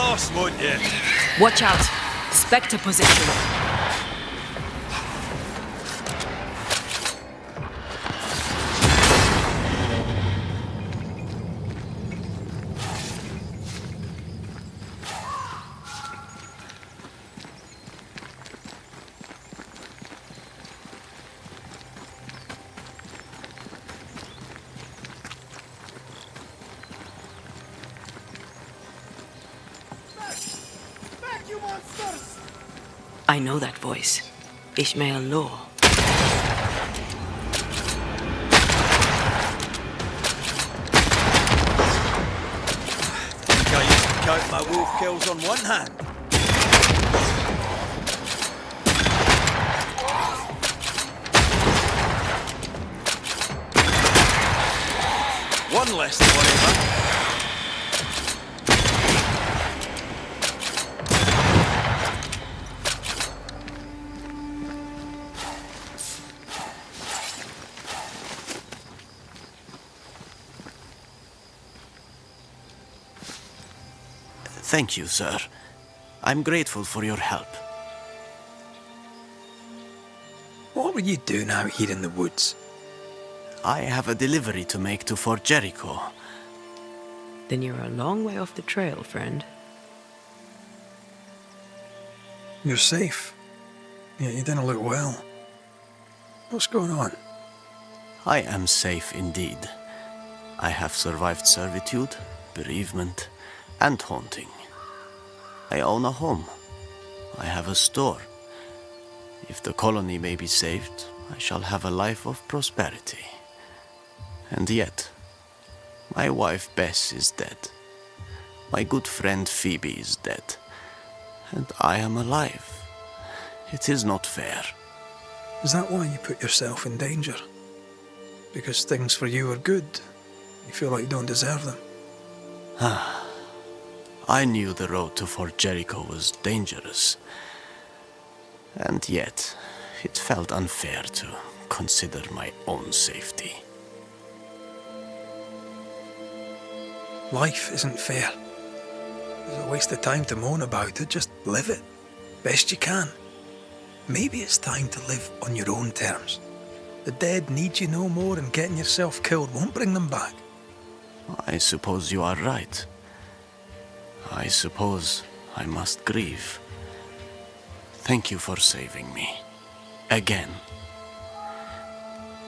lost, won't you? Watch out. Spectre position. I know that voice. Ishmael Law. I think I used to count my wolf kills on one hand. One less to worry about. Thank you, sir. I'm grateful for your help. What were you doing out here in the woods? I have a delivery to make to Fort Jericho. Then you're a long way off the trail, friend. You're safe. Yeah, you didn't look well. What's going on? I am safe indeed. I have survived servitude, bereavement, and haunting. I own a home. I have a store. If the colony may be saved, I shall have a life of prosperity. And yet, my wife Bess is dead. My good friend Phoebe is dead. And I am alive. It is not fair. Is that why you put yourself in danger? Because things for you are good? You feel like you don't deserve them? I knew the road to Fort Jericho was dangerous. And yet, it felt unfair to consider my own safety. Life isn't fair. It's a waste of time to moan about it. Just live it. Best you can. Maybe it's time to live on your own terms. The dead need you no more, and getting yourself killed won't bring them back. I suppose you are right. I suppose I must grieve. Thank you for saving me. Again.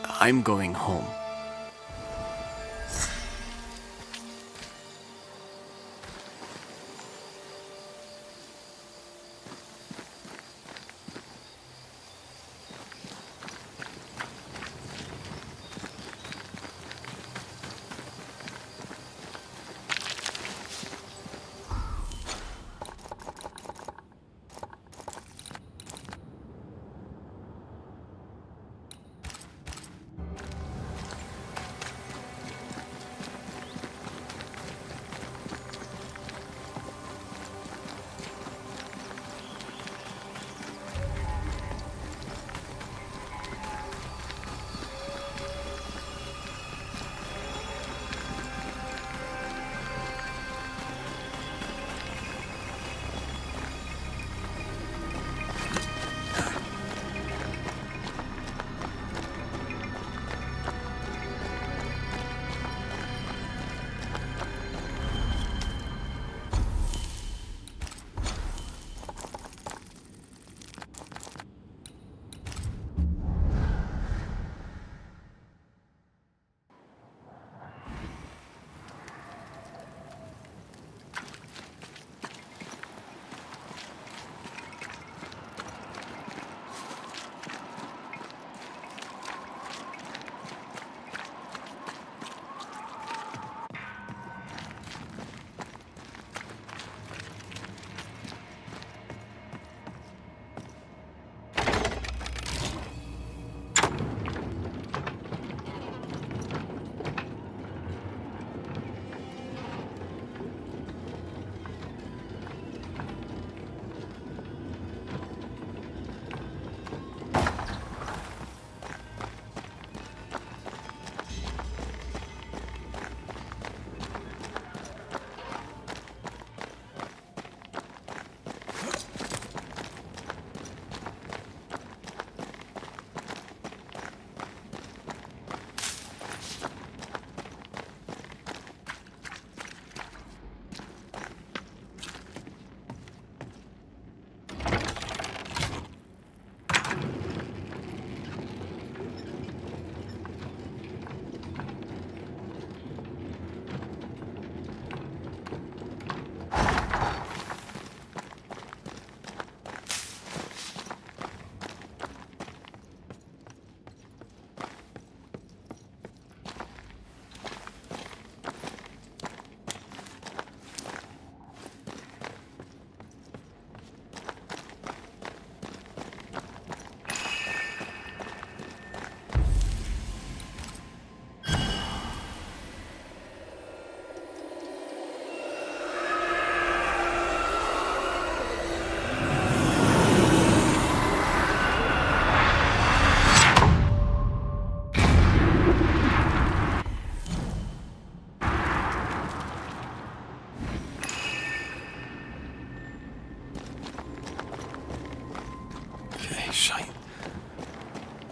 I'm going home.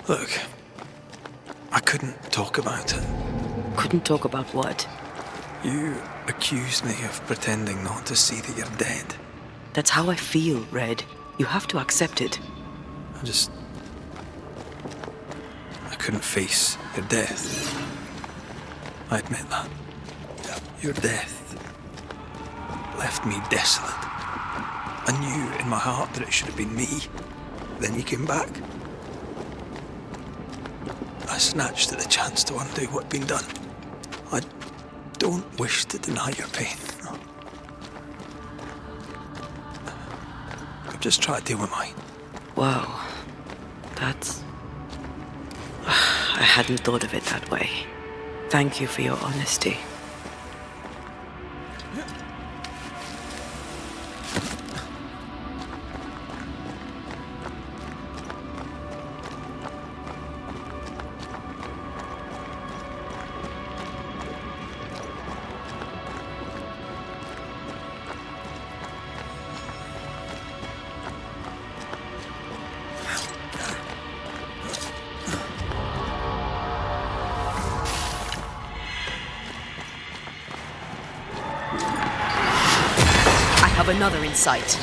Look, I couldn't talk about it. Couldn't talk about what? You accused me of pretending not to see that you're dead. That's how I feel, Red. You have to accept it. I couldn't face your death. I admit that. Your death left me desolate. I knew in my heart that it should have been me. Then you came back. I snatched at the chance to undo what'd been done. I don't wish to deny your pain. No. I've just tried to deal with mine. Wow. That's... I hadn't thought of it that way. Thank you for your honesty. Another in sight.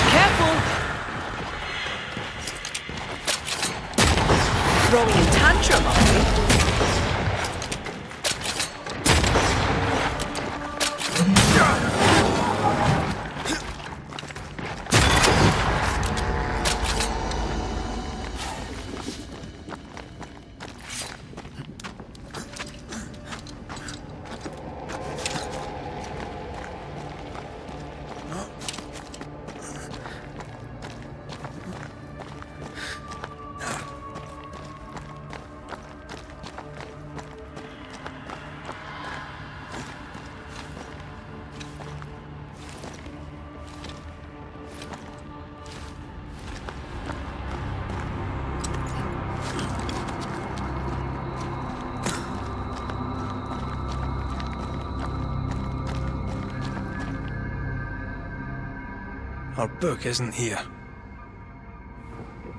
Careful! Throwing a tantrum, are we? Our book isn't here.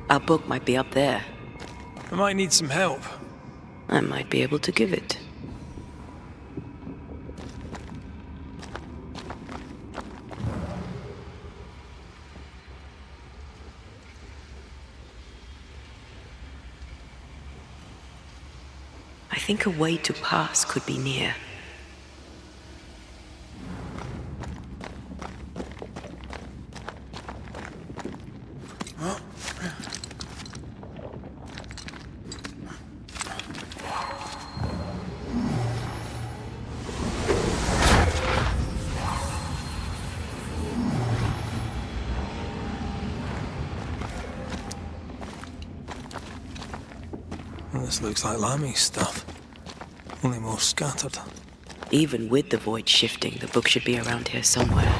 Our book might be up there. I might need some help. I might be able to give it. I think a way to pass could be near. This looks like Lami's stuff, only more scattered. Even with the void shifting, the book should be around here somewhere.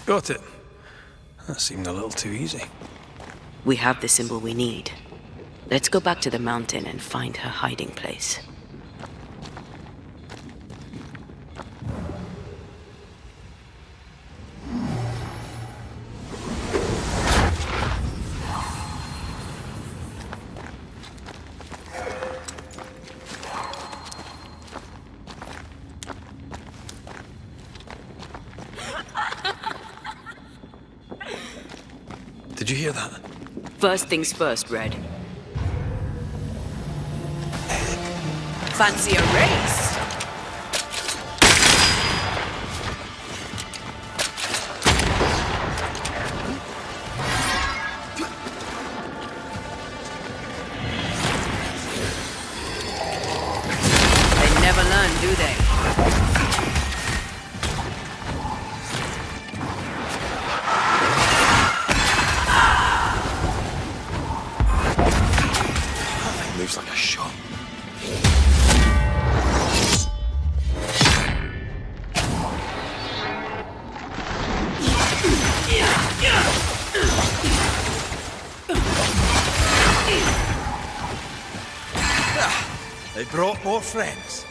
Got it. That seemed a little too easy. We have the symbol we need. Let's go back to the mountain and find her hiding place. Did you hear that? First things first, Red. Fancy a race? They never learn, do they? shot. They brought more friends.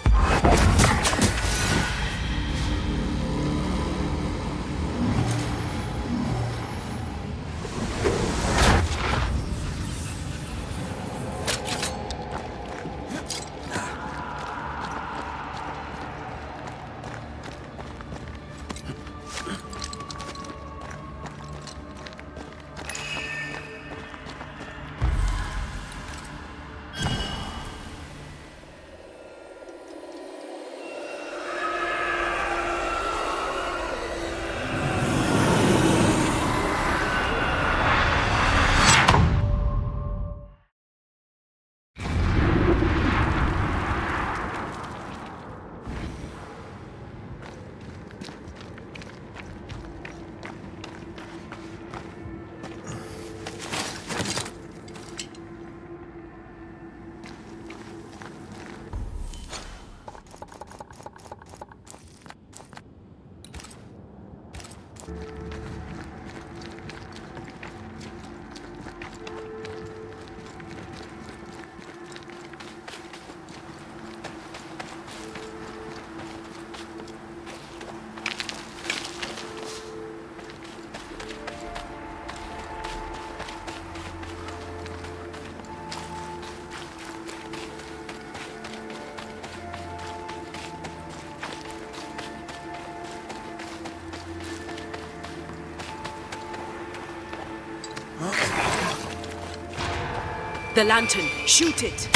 The lantern. Shoot it.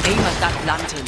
Aim at that lantern.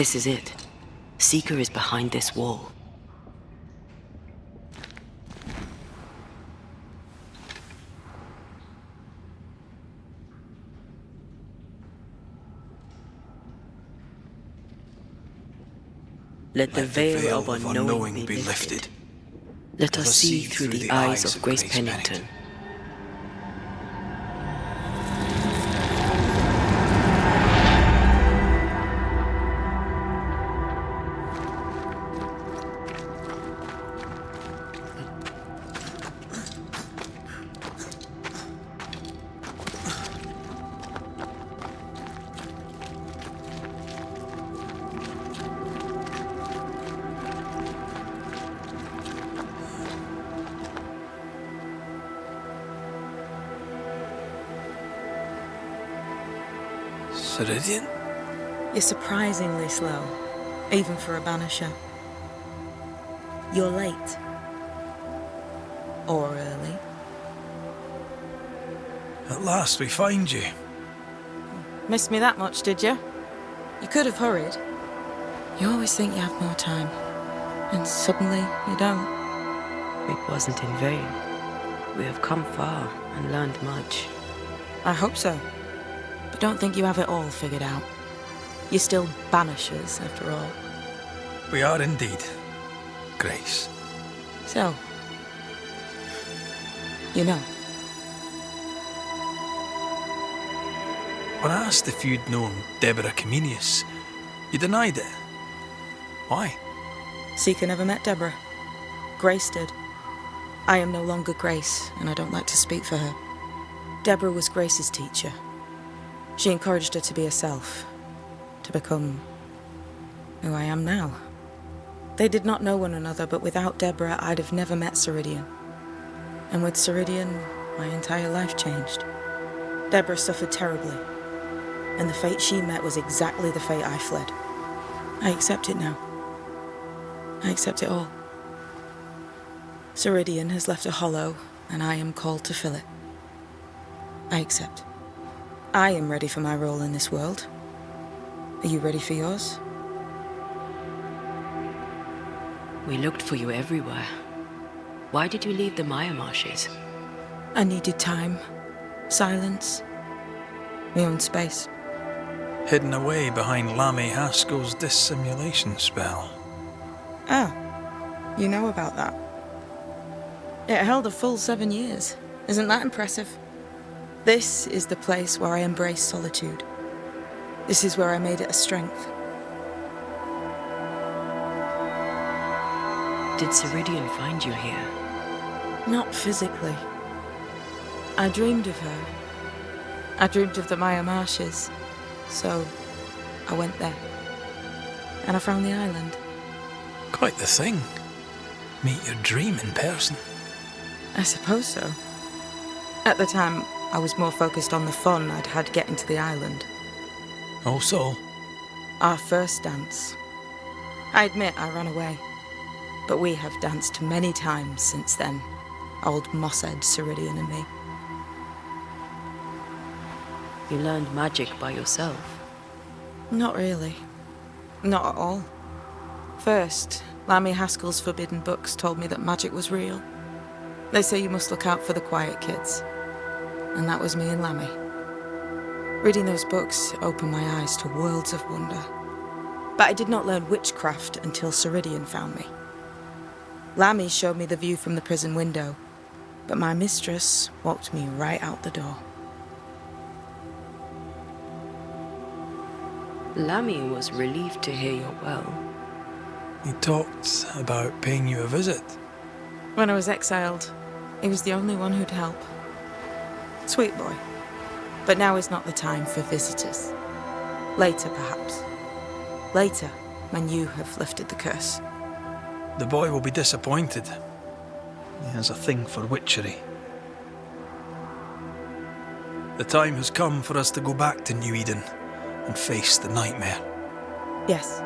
This is it. Seeker is behind this wall. Let the veil of unknowing be lifted. Let us see through the eyes of Grace Pennington. Ceridian? You're surprisingly slow, even for a Banisher. You're late. Or early. At last we find you. Missed me that much, did you? You could have hurried. You always think you have more time, and suddenly you don't. It wasn't in vain. We have come far and learned much. I hope so. But don't think you have it all figured out. You're still Banishers, after all. We are indeed, Grace. So, you know. When I asked if you'd known Deborah Comenius, you denied it. Why? Seeker never met Deborah. Grace did. I am no longer Grace, and I don't like to speak for her. Deborah was Grace's teacher. She encouraged her to be herself, to become who I am now. They did not know one another, but without Deborah, I'd have never met Ceridian. And with Ceridian, my entire life changed. Deborah suffered terribly, and the fate she met was exactly the fate I fled. I accept it now. I accept it all. Ceridian has left a hollow, and I am called to fill it. I accept. I am ready for my role in this world. Are you ready for yours? We looked for you everywhere. Why did you leave the Maya marshes? I needed time, silence, my own space. Hidden away behind Lammy Haskell's dissimulation spell. Ah, you know about that. It held a full 7 years. Isn't that impressive? This is the place where I embrace solitude. This is where I made it a strength. Did Ceridian find you here? Not physically. I dreamed of her. I dreamed of the Maya marshes. So, I went there. And I found the island. Quite the thing. Meet your dream in person. I suppose so. At the time, I was more focused on the fun I'd had getting to the island. Also, Our first dance. I admit I ran away. But we have danced many times since then. Old Mosshead, Ceridian and me. You learned magic by yourself. Not really. Not at all. First, Lammy Haskell's forbidden books told me that magic was real. They say you must look out for the quiet kids. And that was me and Lammy. Reading those books opened my eyes to worlds of wonder. But I did not learn witchcraft until Ceridian found me. Lammy showed me the view from the prison window, but my mistress walked me right out the door. Lammy was relieved to hear you're well. he talked about paying you a visit. When I was exiled, he was the only one who'd help. Sweet boy. But now is not the time for visitors. Later, perhaps. Later, when you have lifted the curse. The boy will be disappointed. He has a thing for witchery. The time has come for us to go back to New Eden and face the nightmare. Yes.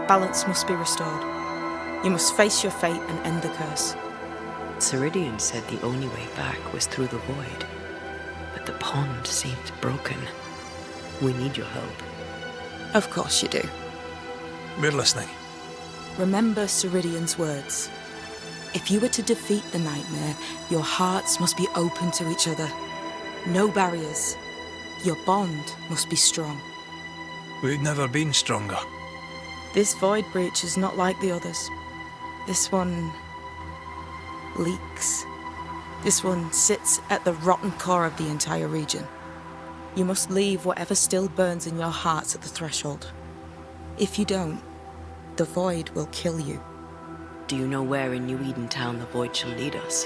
Balance must be restored. You must face your fate and end the curse. Ceridian said the only way back was through the void. But the pond seemed broken. We need your help. Of course you do. We're listening. Remember Ceridian's words. If you were to defeat the nightmare, your hearts must be open to each other. No barriers. Your bond must be strong. We've never been stronger. This void breach is not like the others. This one leaks. This one sits at the rotten core of the entire region. You must leave whatever still burns in your hearts at the threshold. If you don't, the void will kill you. Do you know where in New Eden Town the void shall lead us?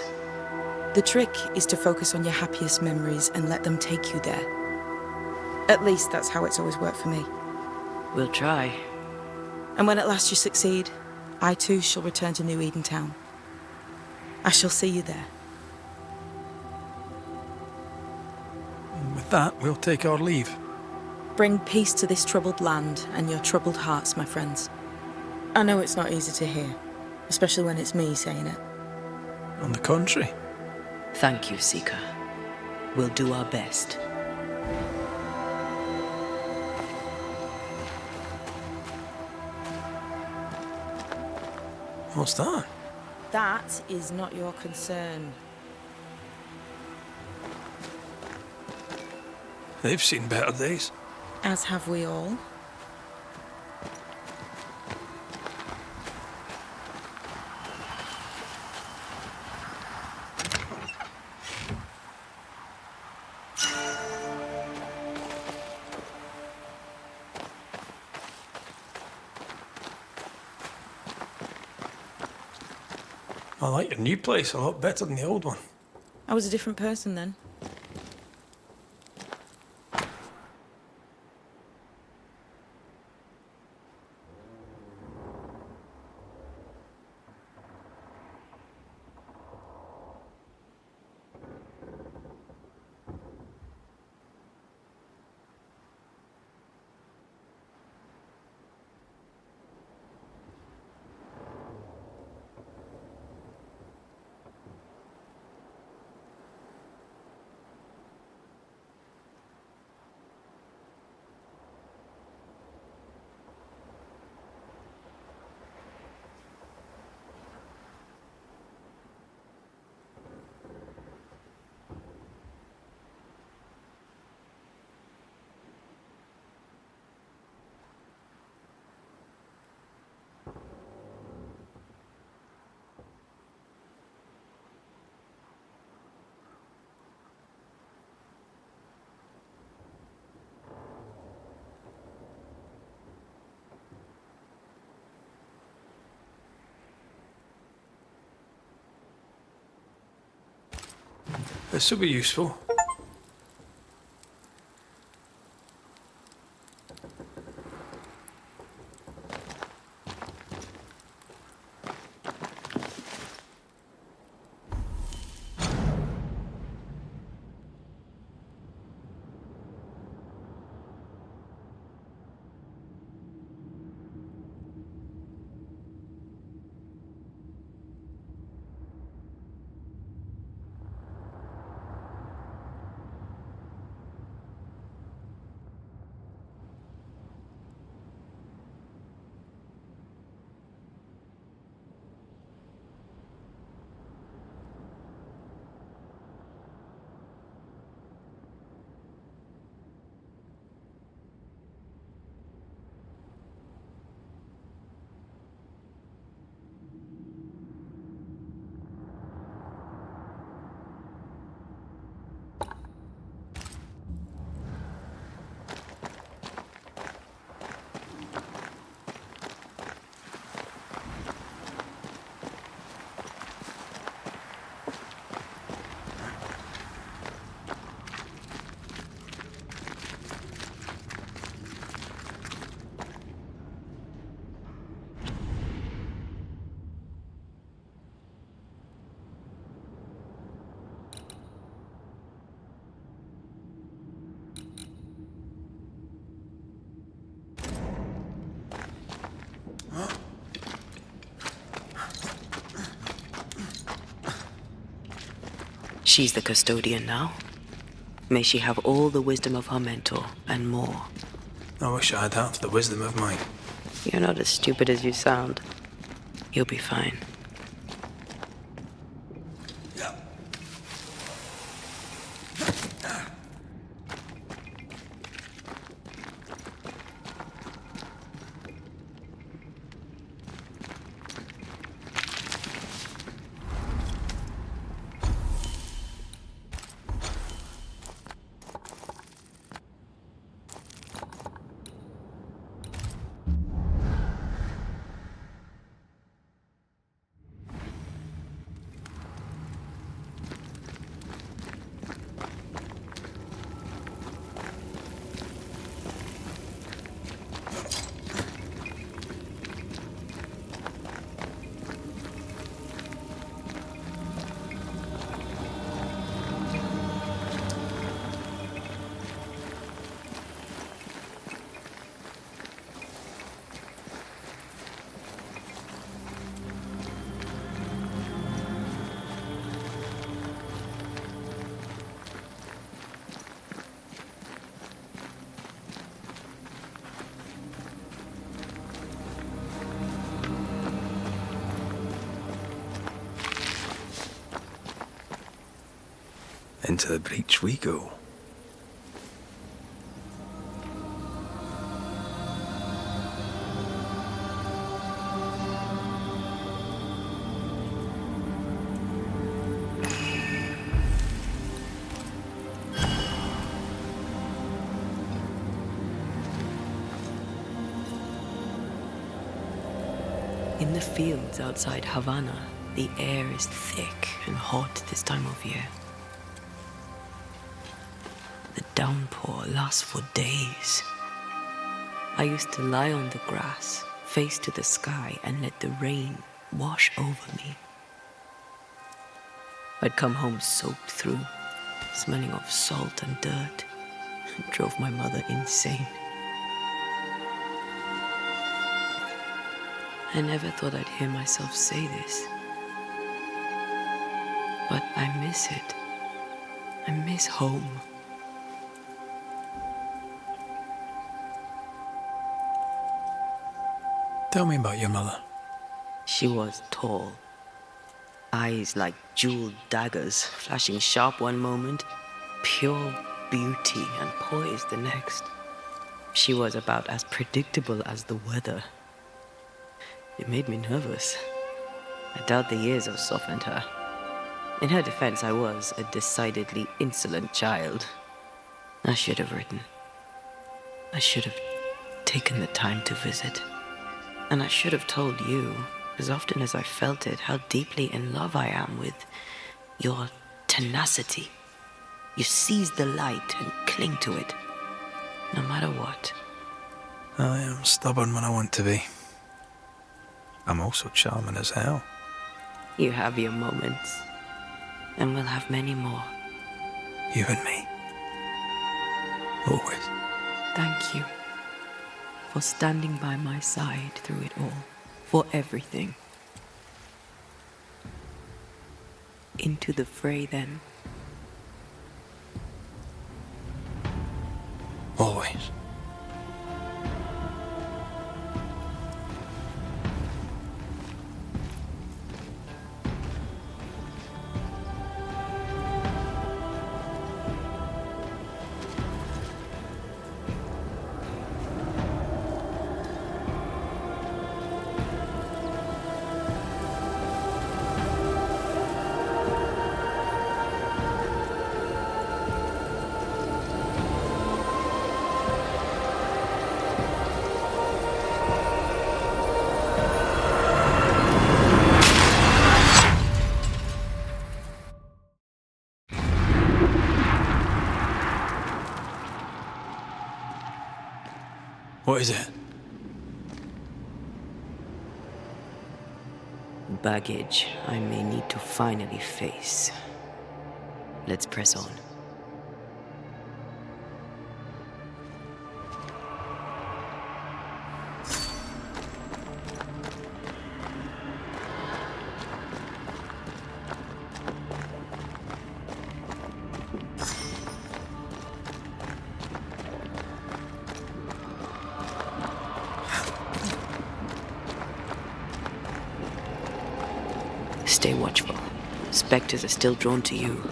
The trick is to focus on your happiest memories and let them take you there. At least that's how it's always worked for me. We'll try. And when at last you succeed, I too shall return to New Eden Town. I shall see you there. And with that, we'll take our leave. Bring peace to this troubled land and your troubled hearts, my friends. I know it's not easy to hear, especially when it's me saying it. On the contrary. Thank you, Seeker. We'll do our best. What's that? That is not your concern. They've seen better days. As have we all. I like your new place a lot better than the old one. I was a different person then. This will be useful. She's the custodian now. May she have all the wisdom of her mentor and more. I wish I had half the wisdom of mine. You're not as stupid as you sound. You'll be fine. Into the breach we go. In the fields outside Havana, the air is thick and hot this time of year. The downpour lasts for days. I used to lie on the grass, face to the sky, and let the rain wash over me. I'd come home soaked through, smelling of salt and dirt. It drove my mother insane. I never thought I'd hear myself say this. But I miss it. I miss home. Tell me about your mother. She was tall. Eyes like jeweled daggers, flashing sharp one moment, pure beauty and poise the next. She was about as predictable as the weather. It made me nervous. I doubt the years have softened her. In her defense, I was a decidedly insolent child. I should have written. I should have taken the time to visit. And I should have told you, as often as I felt it, how deeply in love I am with your tenacity. You seize the light and cling to it, no matter what. I am stubborn when I want to be. I'm also charming as hell. You have your moments, and we'll have many more. You and me. Always. Thank you for standing by my side through it all, for everything. Into the fray, then. Always. What is it? Baggage I may need to finally face. Let's press on. Spectres are still drawn to you.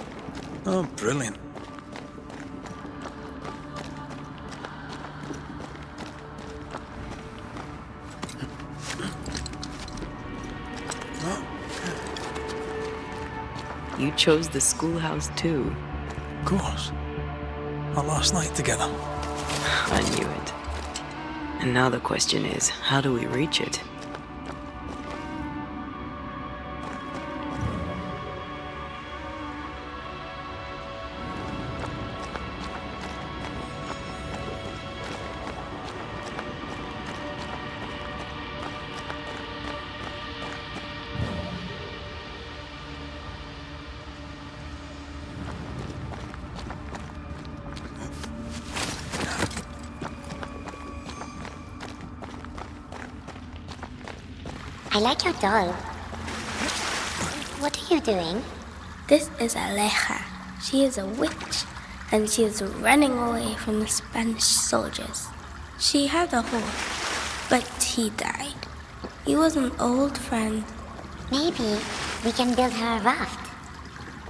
Oh, brilliant. You chose the schoolhouse too. Of course. Our last night together. I knew it. And now the question is, how do we reach it? I like your doll. What are you doing? This is Aleja. She is a witch, and she is running away from the Spanish soldiers. She had a horse, but he died. He was an old friend. Maybe we can build her a raft.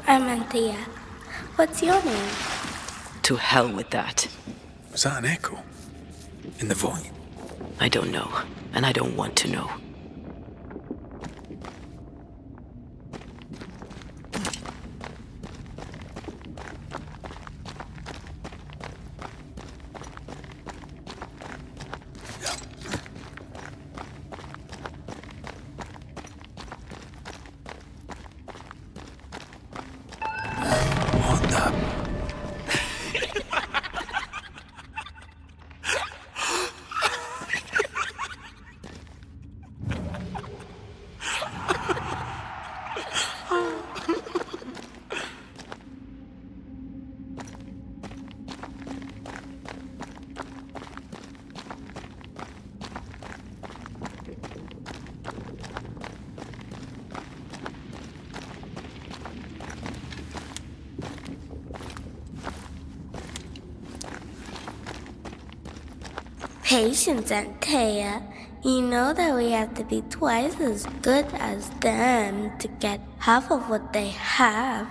I'm Anthea. What's your name? To hell with that. Was that an echo? In the void? I don't know, and I don't want to know. What the? Patience, Anthea. You know that we have to be twice as good as them to get half of what they have.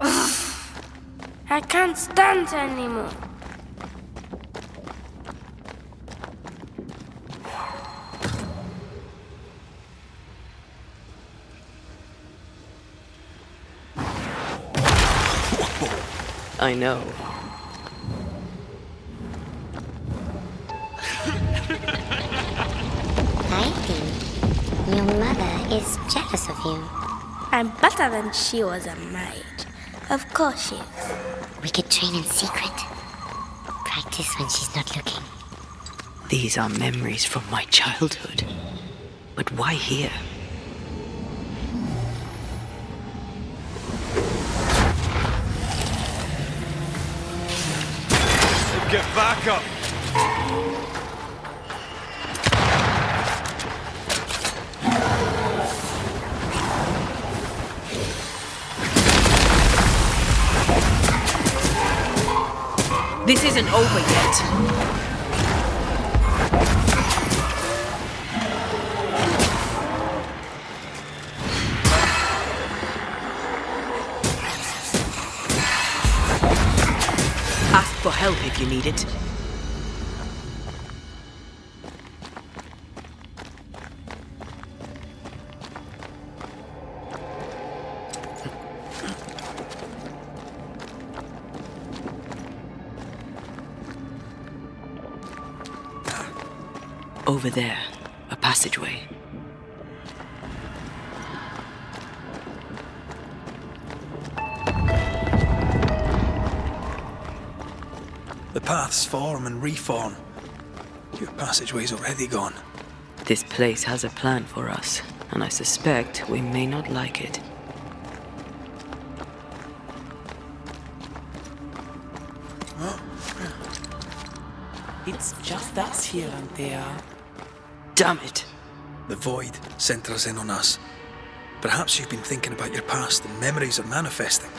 I can't stand her anymore. I know. I think your mother is jealous of you. I'm better than she was a mage. Of course she is. We could train in secret. Practice when she's not looking. These are memories from my childhood. But why here? Get back up! This isn't over yet. Ask for help if you need it. Over there, a passageway. The paths form and reform. Your passageway's already gone. This place has a plan for us, and I suspect we may not like it. It's just us here and there. Damn it! The void centres in on us. Perhaps you've been thinking about your past and memories are manifesting.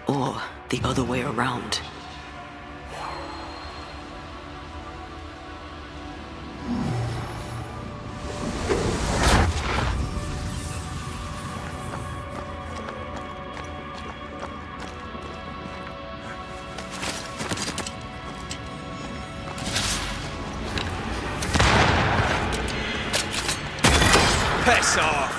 Or the other way around. Piss off!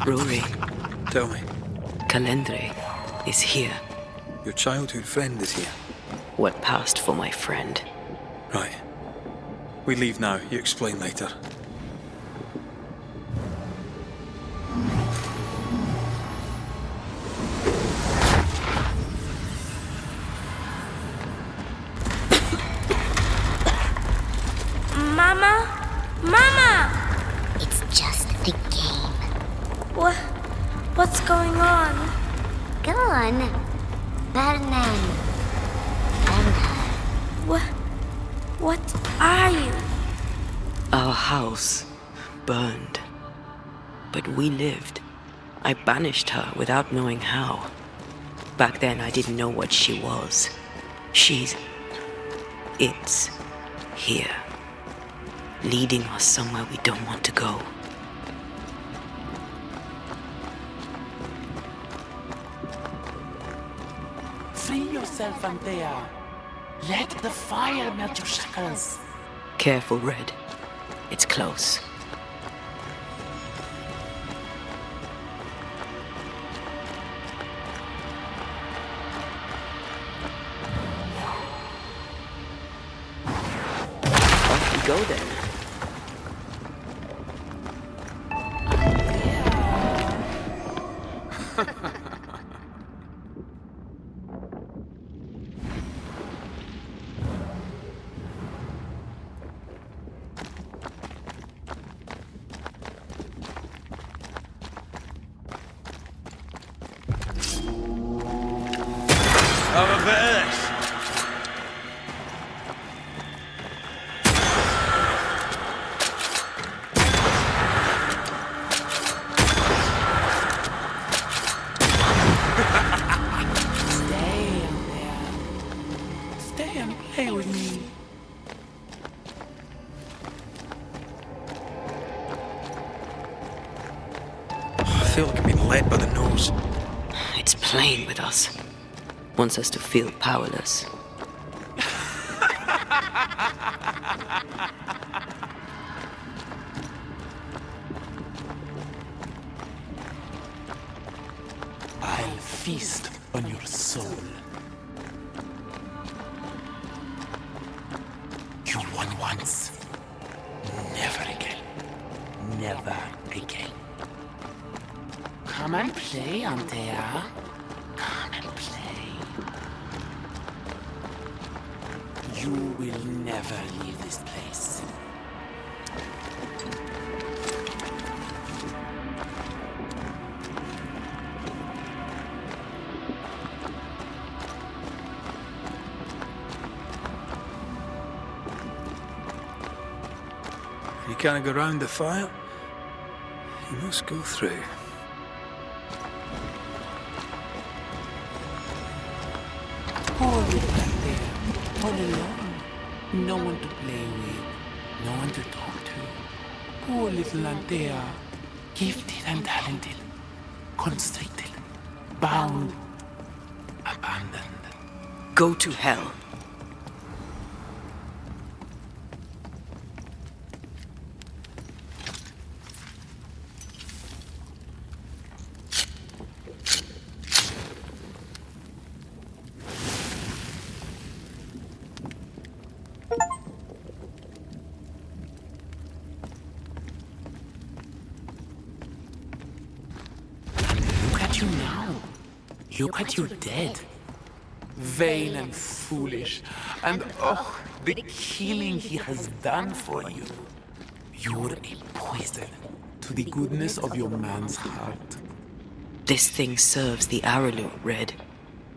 Rory, Tell me, Calendre is here. your childhood friend is here. What passed for my friend? Right. We leave now. You explain later. Mama? Mama! It's just a game. What's going on? Go on. Ferdinand. And her. What are you? Our house burned. But we lived. I banished her without knowing how. Back then, I didn't know what she was. It's here. Leading us somewhere we don't want to go. Free yourself, Antea. Let the fire melt your shackles. Careful, Red. It's close. Off we go then. Have a bit of this. Stay in there. Stay and play with me. I feel like I'm being led by the nose. It's playing with us. Wants us to feel powerless. I'll feast on your soul. You won once. Never again. Never again. Come and play, Antea. Come and play. You will never leave this place. You can't go round the fire. You must go through. Poor little Antea. All alone. No one to play with. No one to talk to. Poor little Antea. Gifted and talented. Constricted. Bound. Abandoned. Go to hell. Look at you now. Look at you dead. Vain and foolish. And oh, the killing he has done for you. You're a poison to the goodness of your man's heart. This thing serves the Araloot, Red.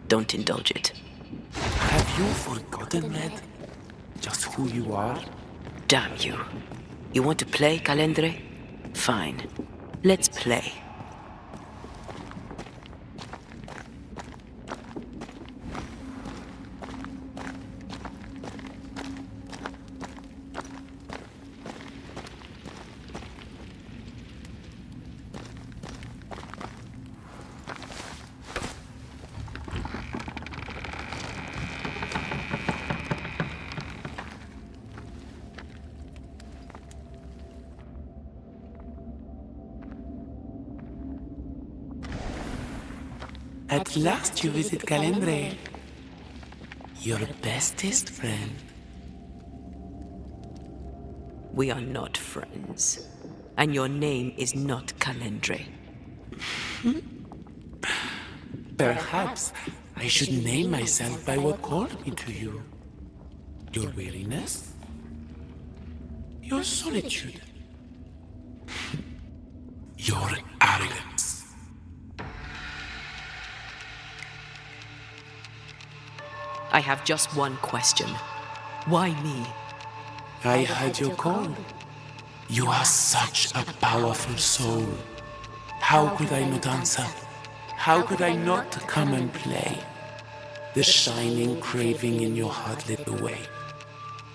Don't indulge it. Have you forgotten, Red? Just who you are? Damn you. You want to play, Calendre? Fine. Let's play. At last you visit Calendre. Your bestest friend. We are not friends. And your name is not Calendre. Perhaps I should name myself by what called me to you. Your weariness? Your solitude? Your arrogance? I have just one question. Why me? I heard your call. You are such a powerful soul. How could I not answer? How could I not come and play? The shining craving in your heart lit the way.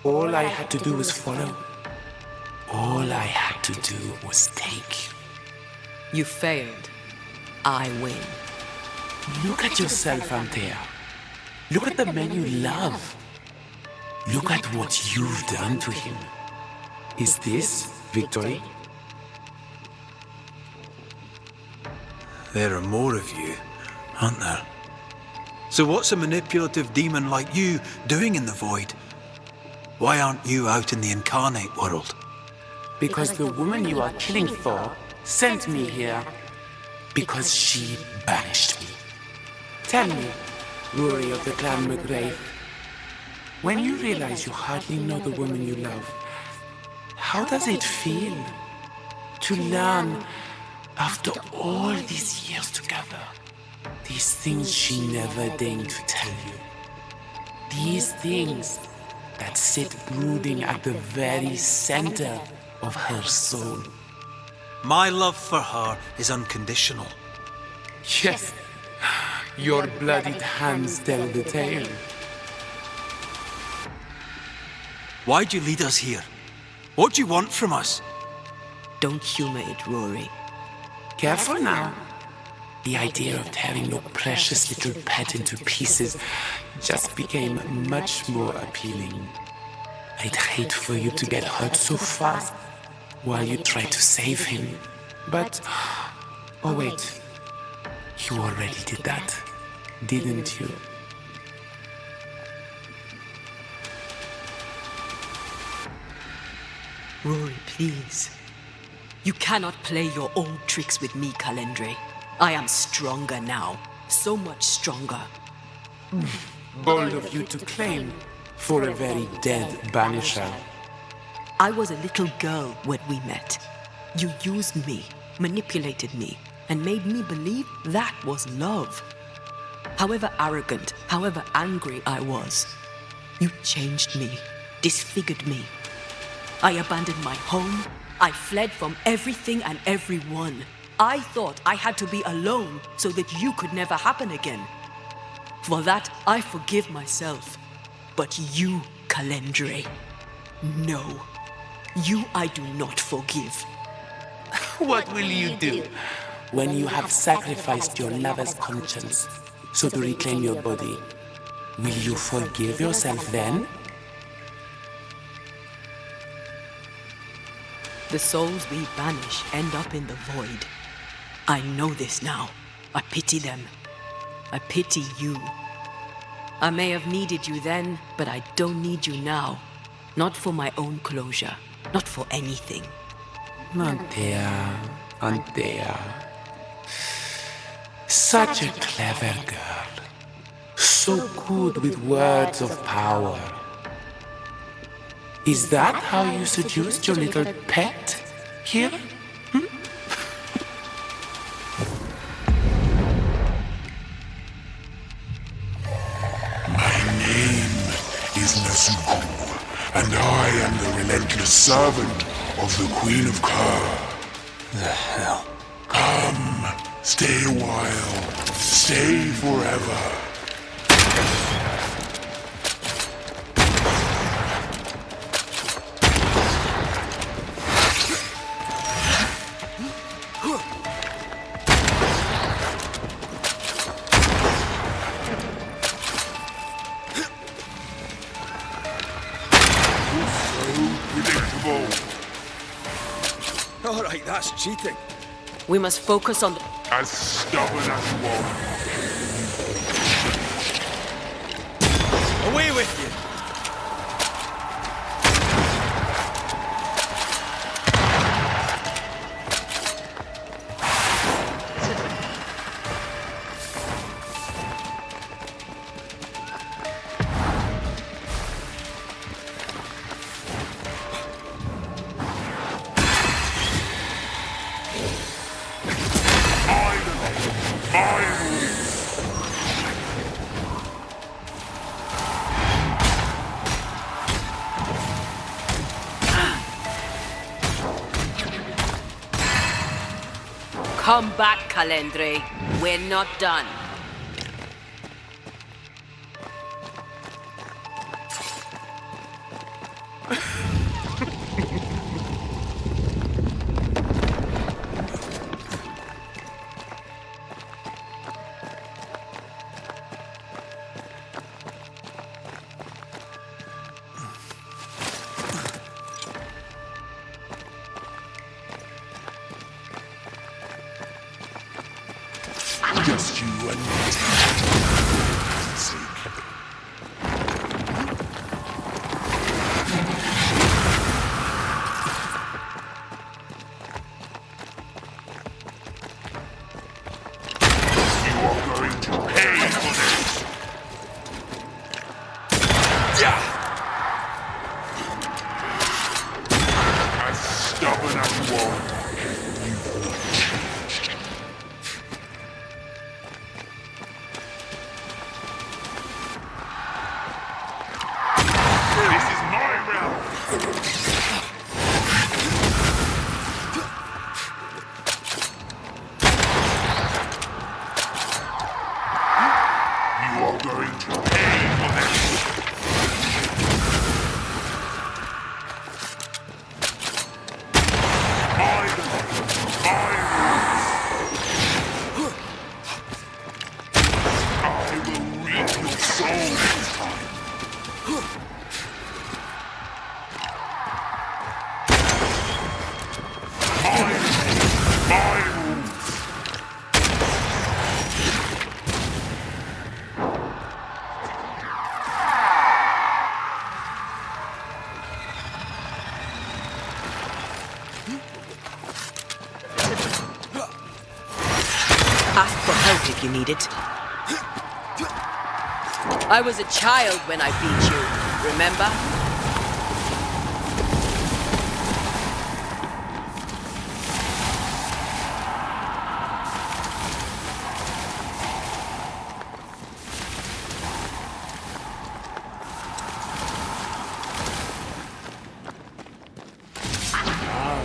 All I had to do was follow. All I had to do was take. You failed. I win. Look at yourself, Antea. Look at the man you love. Look at what you've done to him. Is this victory? There are more of you, aren't there? So what's a manipulative demon like you doing in the void? Why aren't you out in the incarnate world? Because the woman you are killing for sent me here. Because she banished me. Tell me, Rory of the clan McGrath, when you realize you hardly know the woman you love, how does it feel to learn, after all these years together, these things she never deigned to tell you? These things that sit brooding at the very center of her soul. My love for her is unconditional. Yes, your bloodied hands tell the tale. Why'd you lead us here? What do you want from us? Don't humor it, Rory. Careful now. The idea of tearing your precious little pet into pieces just became much more appealing. I'd hate for you to get hurt so fast while you try to save him. But... oh wait. You already did that, didn't you? Rory, please. You cannot play your old tricks with me, Calendre. I am stronger now. So much stronger. Bold of you to claim for a very dead Banisher. I was a little girl when we met. You used me, manipulated me, and made me believe that was love. However arrogant, however angry I was, you changed me, disfigured me. I abandoned my home. I fled from everything and everyone. I thought I had to be alone so that you could never happen again. For that, I forgive myself. But you, Calendre, no. You I do not forgive. What will you do when you have sacrificed your lover's conscience so to reclaim your body? Will you forgive yourself then? The souls we banish end up in the void. I know this now. I pity them. I pity you. I may have needed you then, but I don't need you now. Not for my own closure. Not for anything. Antea. Such a clever girl. So good with words of power. Is that how you seduced your little pet here? My name is Nasuku, and I am the relentless servant of the Queen of Kerr. The hell? Come, stay a while, stay forever. All right, that's cheating. We must focus on the... As stubborn as you are, Away with you! Come back, Calendre. We're not done. Just you and me. You are going to pay for this. As stubborn as you are, Ask for help if you need it. I was a child when I beat you, remember?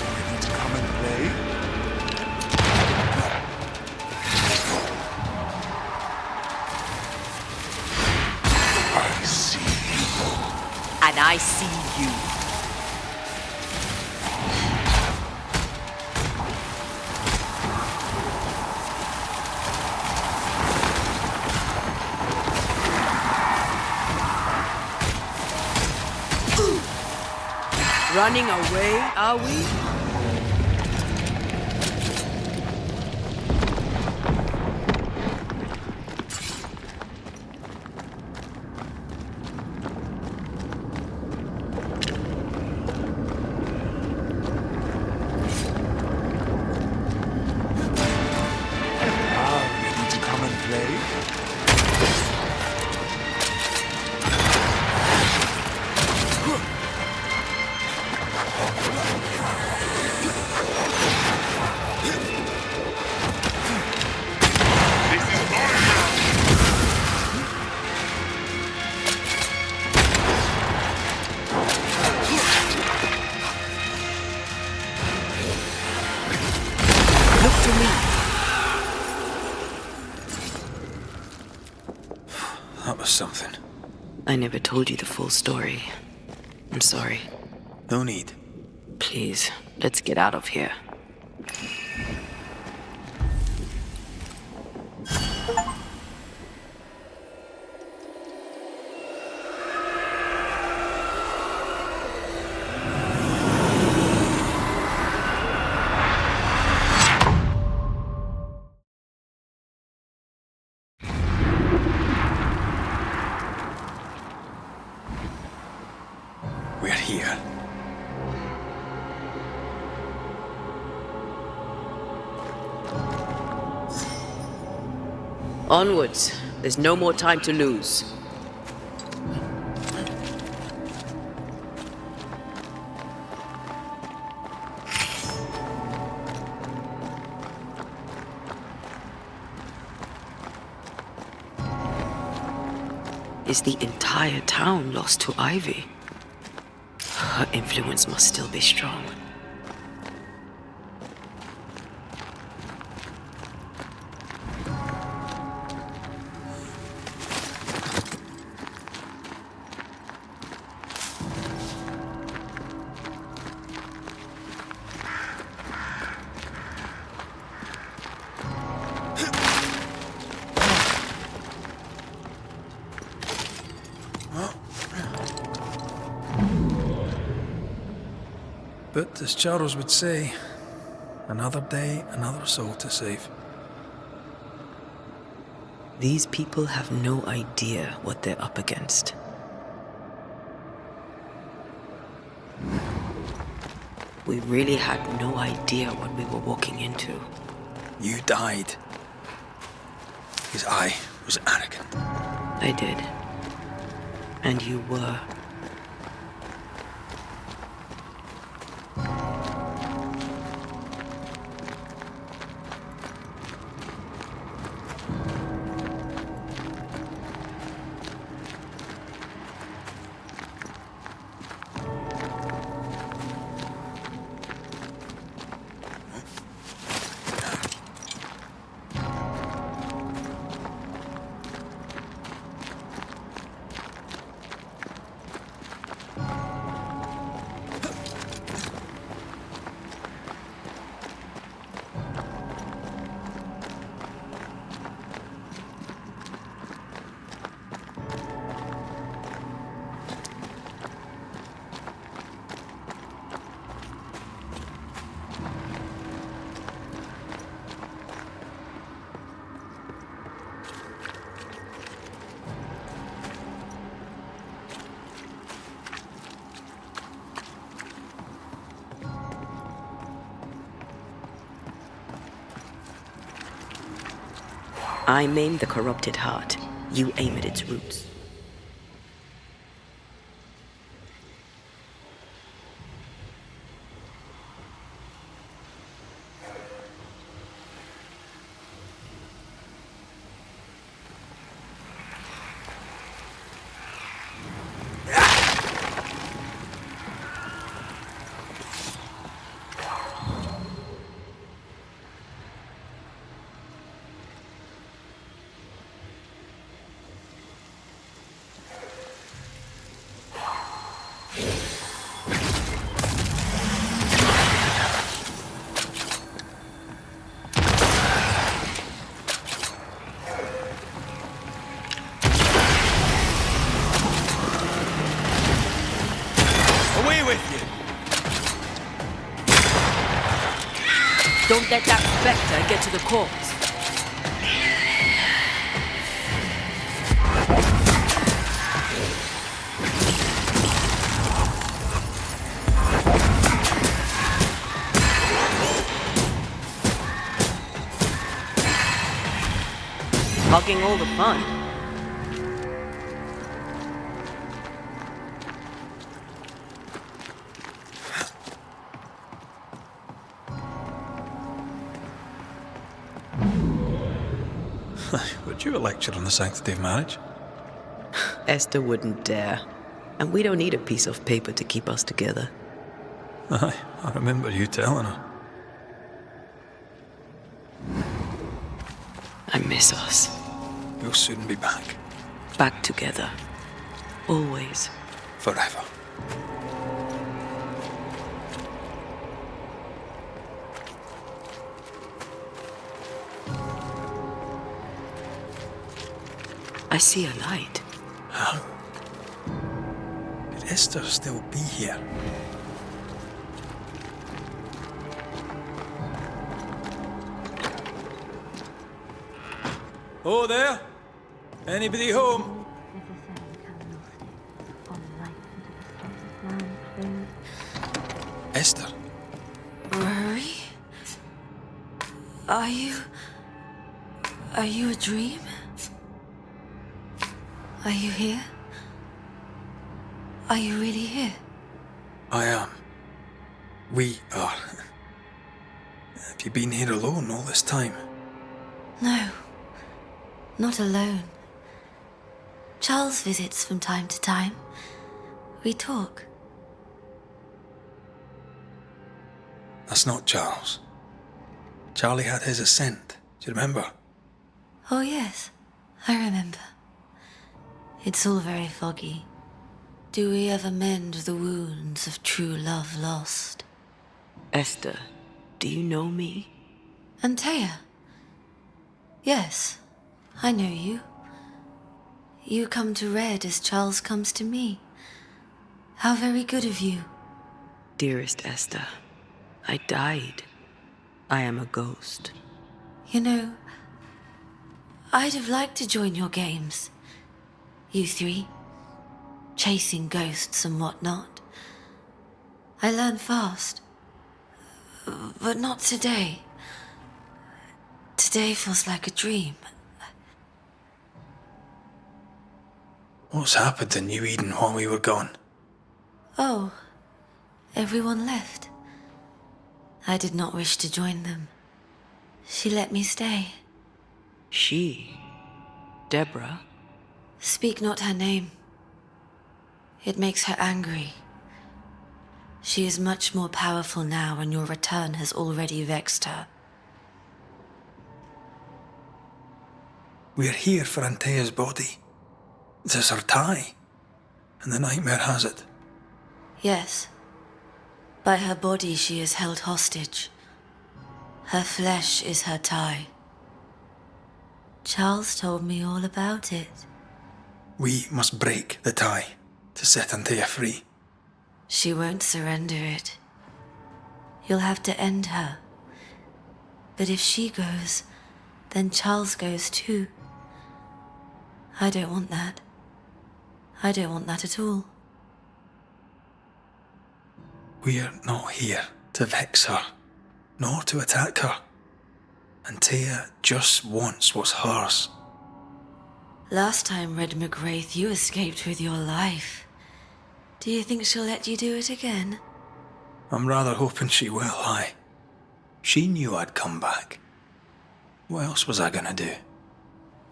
ready to come and play? I see you. And I see you. Running away, are we? Ready to come and play? Look to me. That was something. I never told you the full story. I'm sorry. No need. Please, let's get out of here. Onwards. There's no more time to lose. Is the entire town lost to Ivy? Her influence must still be strong. But as Charles would say, another day, another soul to save. These people have no idea what they're up against. We really had no idea what we were walking into. You died because I was arrogant. I did. And you were. I maim the corrupted heart. You aim at its roots. Don't let that spectre get to the corpse. Hogging all the fun. Would you a lecture on the sanctity of marriage? Esther wouldn't dare. And we don't need a piece of paper to keep us together. Aye, I remember you telling her. I miss us. We'll soon be back. Back together. Always. Forever. I see a light. How? Could Esther still be here? Oh, there? Anybody home? Esther? Rory? Are you... Are you a dream? Are you here? Are you really here? I am. We are. Have you been here alone all this time? No, not alone. Charles visits from time to time. We talk. That's not Charles. Charlie had his ascent. Do you remember? Oh yes, I remember. It's all very foggy. Do we ever mend the wounds of true love lost? Esther, do you know me? Antea? Yes, I know you. You come to Red as Charles comes to me. How very good of you. Dearest Esther, I died. I am a ghost. You know, I'd have liked to join your games. You three, chasing ghosts and whatnot. I learn fast. But not today. Today feels like a dream. What's happened in New Eden while we were gone? Oh, everyone left. I did not wish to join them. She let me stay. She? Deborah? Speak not her name. It makes her angry. She is much more powerful now, and your return has already vexed her. We're here for Antea's body. This is her tie, and the nightmare has it. Yes. By her body she is held hostage. Her flesh is her tie. Charles told me all about it. We must break the tie to set Antea free. She won't surrender it. You'll have to end her. But if she goes, then Charles goes too. I don't want that. I don't want that at all. We're not here to vex her, nor to attack her. Antea just wants what's hers. Last time, Red McGrath, you escaped with your life. Do you think she'll let you do it again? I'm rather hoping she will, aye. She knew I'd come back. What else was I gonna do?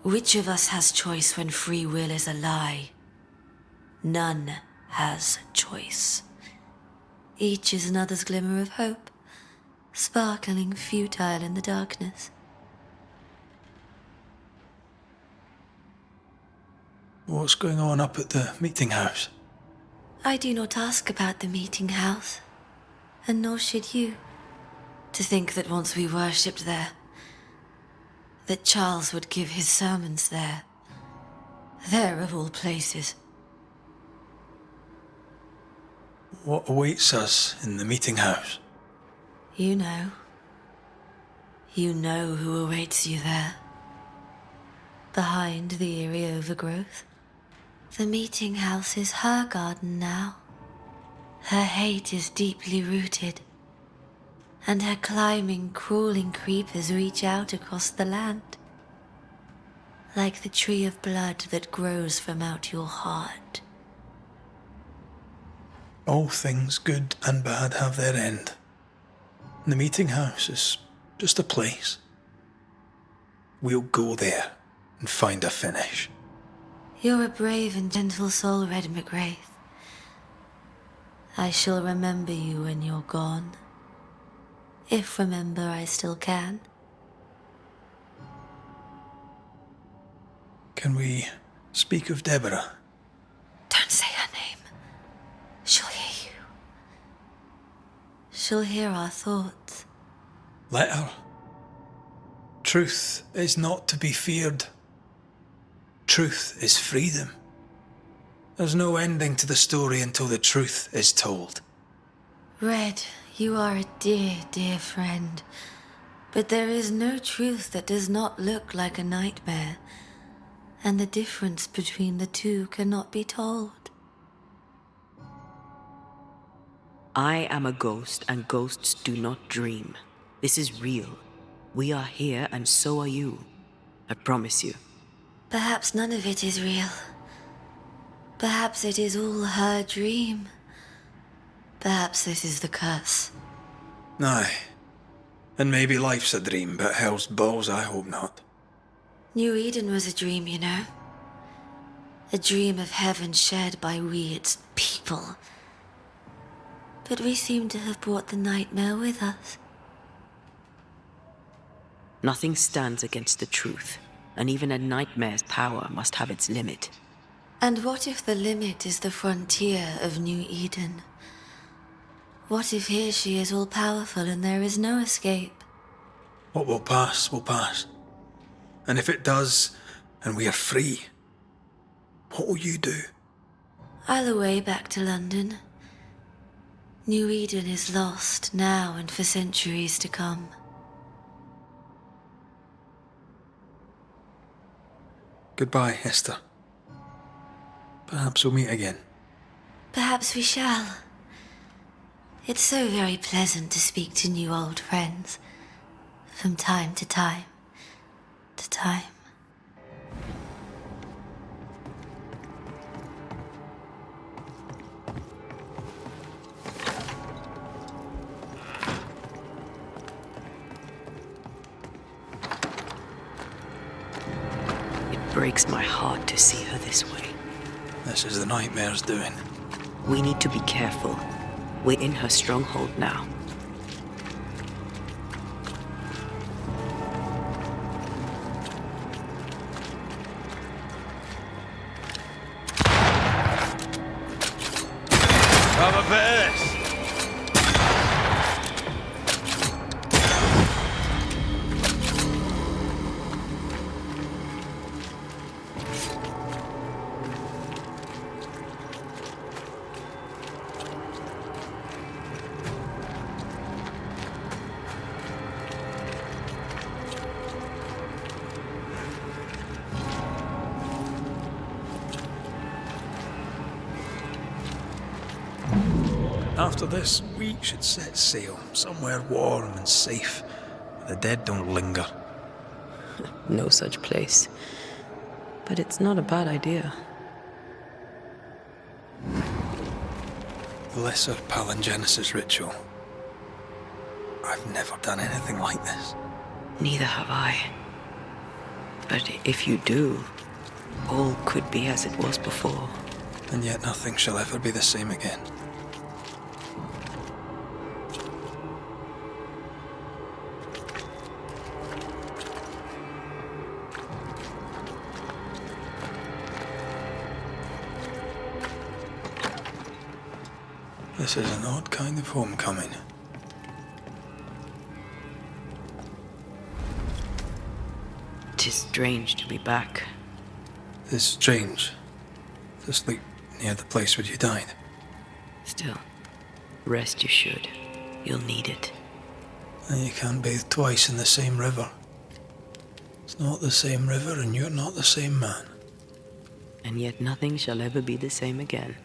Which of us has choice when free will is a lie? None has choice. Each is another's glimmer of hope, sparkling futile in the darkness. What's going on up at the meeting house? I do not ask about the meeting house, and nor should you. To think that once we worshipped there, that Charles would give his sermons there. There of all places. What awaits us in the meeting house? You know. You know who awaits you there. Behind the eerie overgrowth. The meeting house is her garden now. Her hate is deeply rooted, and her climbing, crawling creepers reach out across the land, like the tree of blood that grows from out your heart. All things good and bad have their end. The meeting house is just a place. We'll go there and find a finish. You're a brave and gentle soul, Red McGrath. I shall remember you when you're gone. If remember I still can. Can we speak of Deborah? Don't say her name. She'll hear you. She'll hear our thoughts. Let her. Truth is not to be feared. Truth is freedom. There's no ending to the story until the truth is told. Red, you are a dear, dear friend. But there is no truth that does not look like a nightmare. And the difference between the two cannot be told. I am a ghost, and ghosts do not dream. This is real. We are here, and so are you. I promise you. Perhaps none of it is real. Perhaps it is all her dream. Perhaps this is the curse. Aye. And maybe life's a dream, but hell's balls, I hope not. New Eden was a dream, you know. A dream of heaven shared by we, its people. But we seem to have brought the nightmare with us. Nothing stands against the truth, and even a nightmare's power must have its limit. And what if the limit is the frontier of New Eden? What if here she is all-powerful and there is no escape? What will pass, will pass. And if it does, and we are free, what will you do? I'll away back to London. New Eden is lost now and for centuries to come. Goodbye, Esther. Perhaps we'll meet again. Perhaps we shall. It's so very pleasant to speak to new old friends. From time to time. To time. It breaks my heart to see her this way. This is the nightmare's doing. We need to be careful. We're in her stronghold now. Have a bit of this. After this, we should set sail somewhere warm and safe, where the dead don't linger. No such place. But it's not a bad idea. The lesser palingenesis ritual. I've never done anything like this. Neither have I. But if you do, all could be as it was before. And yet nothing shall ever be the same again. This is an odd kind of homecoming. Tis strange to be back. It's strange to sleep near the place where you died. Still, rest you should. You'll need it. And you can't bathe twice in the same river. It's not the same river and you're not the same man. And yet nothing shall ever be the same again.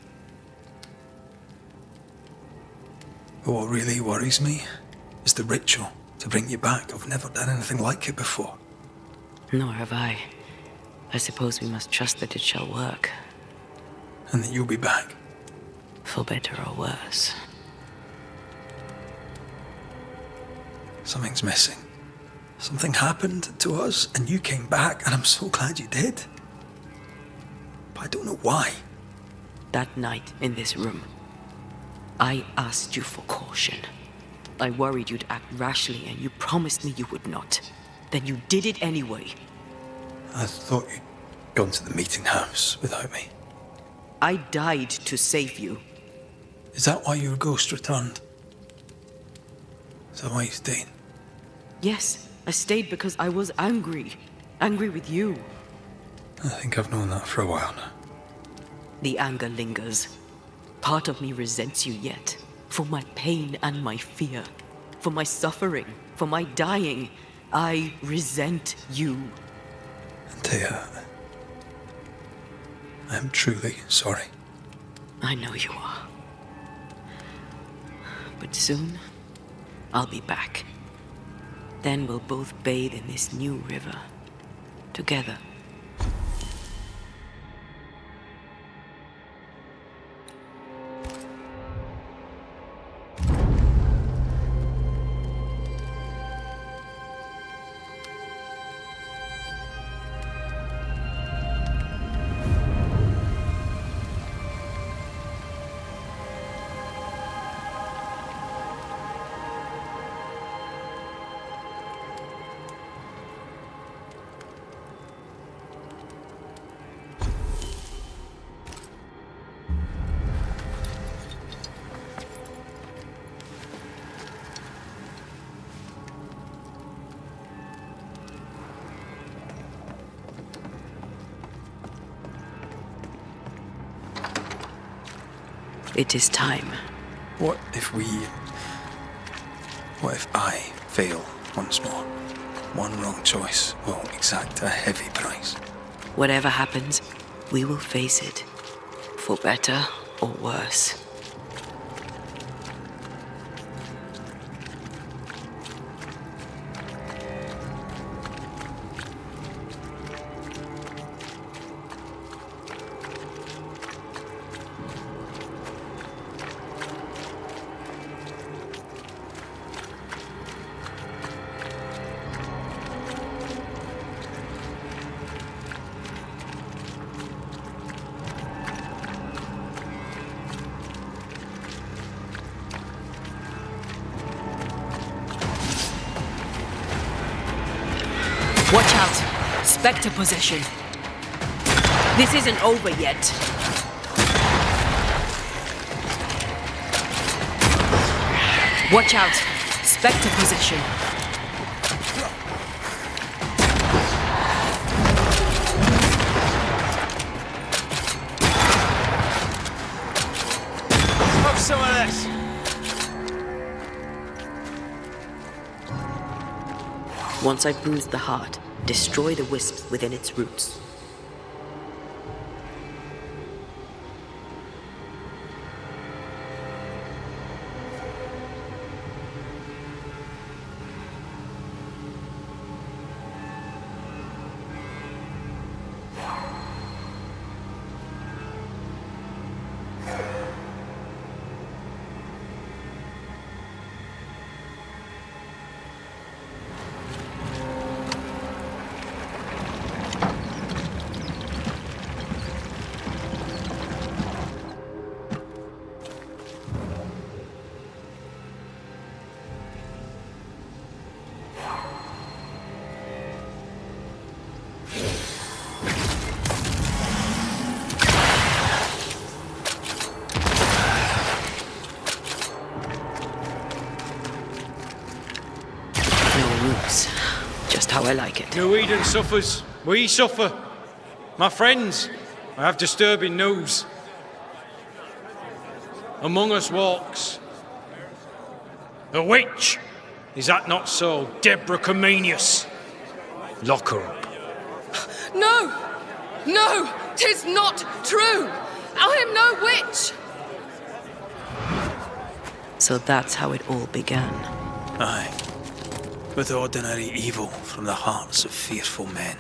But what really worries me is the ritual to bring you back. I've never done anything like it before. Nor have I. I suppose we must trust that it shall work. And that you'll be back. For better or worse. Something's missing. Something happened to us and you came back and I'm so glad you did. But I don't know why. That night in this room, I asked you for caution. I worried you'd act rashly and you promised me you would not. Then you did it anyway. I thought you'd gone to the meeting house without me. I died to save you. Is that why your ghost returned? Is that why you stayed? Yes, I stayed because I was angry. Angry with you. I think I've known that for a while now. The anger lingers. Part of me resents you yet. For my pain and my fear. For my suffering. For my dying. I resent you. Antea, I am truly sorry. I know you are. But soon, I'll be back. Then we'll both bathe in this new river. together. It is time. What if I fail once more? One wrong choice will exact a heavy price. Whatever happens, we will face it, for better or worse. Watch out! Spectre possession. This isn't over yet. Watch out! Spectre possession. Have some of this. Once I bruise the heart, destroy the wisps within its roots. Just how I like it. No Eden suffers. We suffer. My friends, I have disturbing news. Among us walks a witch. Is that not so, Deborah Comenius? Lock her up. No! No! 'Tis not true! I am no witch! So that's how it all began. Aye. With ordinary evil from the hearts of fearful men.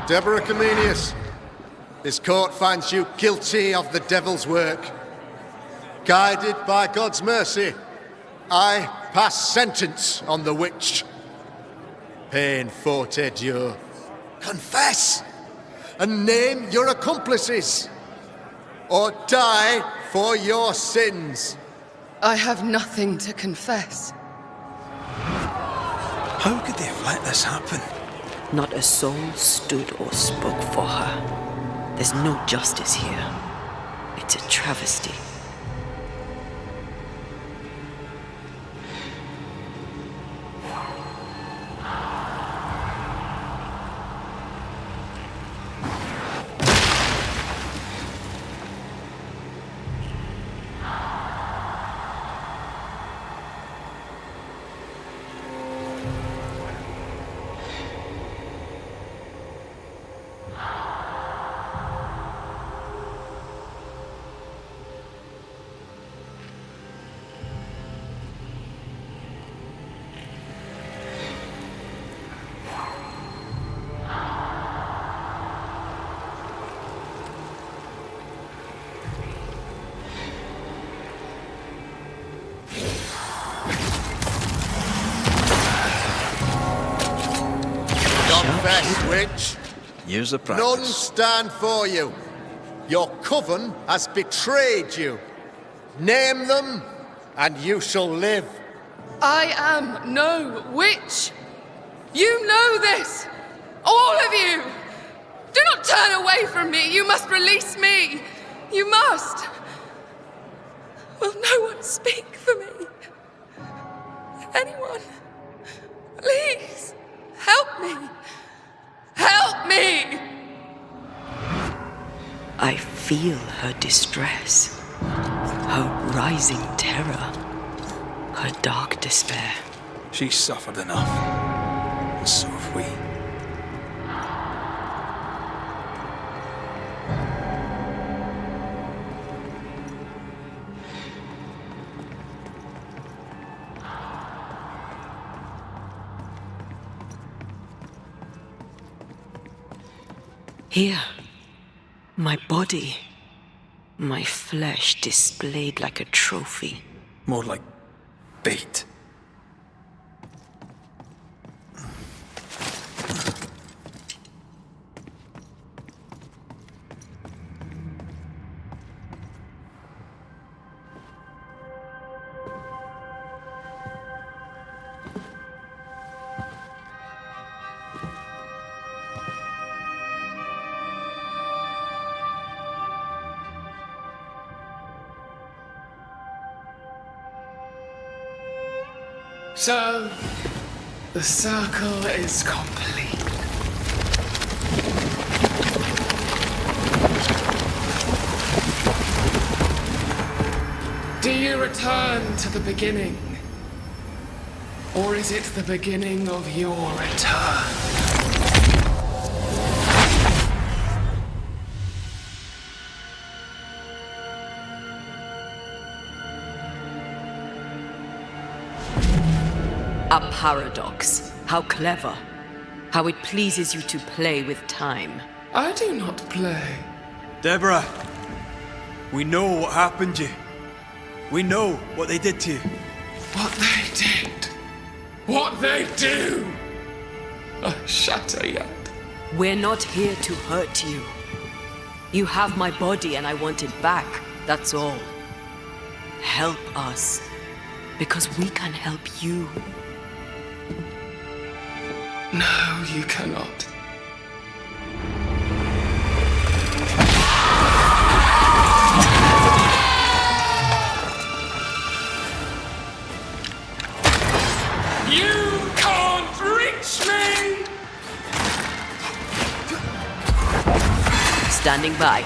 Deborah Comenius, this court finds you guilty of the devil's work. Guided by God's mercy, I pass sentence on the witch. Pain forte Dieu. Confess and name your accomplices, or die for your sins. I have nothing to confess. How could they have let this happen? Not a soul stood or spoke for her. There's no justice here. It's a travesty. best, witch. Years of None practice. stand for you. Your coven has betrayed you. Name them, and you shall live. I am no witch. You know this. All of you. Do not turn away from me. You must release me. You must. Will no one speak for me? Anyone? Please, help me. Help me! I feel her distress, her rising terror, her dark despair. She's suffered enough. And so have we. Here, my body, my flesh displayed like a trophy. More like bait. So, the circle is complete. Do you return to the beginning? Or is it the beginning of your return? A paradox. How clever. How it pleases you to play with time. I do not play. Deborah, we know what happened to you. We know what they did to you. What they did. What they do. I shatter yet. We're not here to hurt you. You have my body and I want it back. That's all. Help us. Because we can help you. No, you cannot. You can't reach me! Standing by.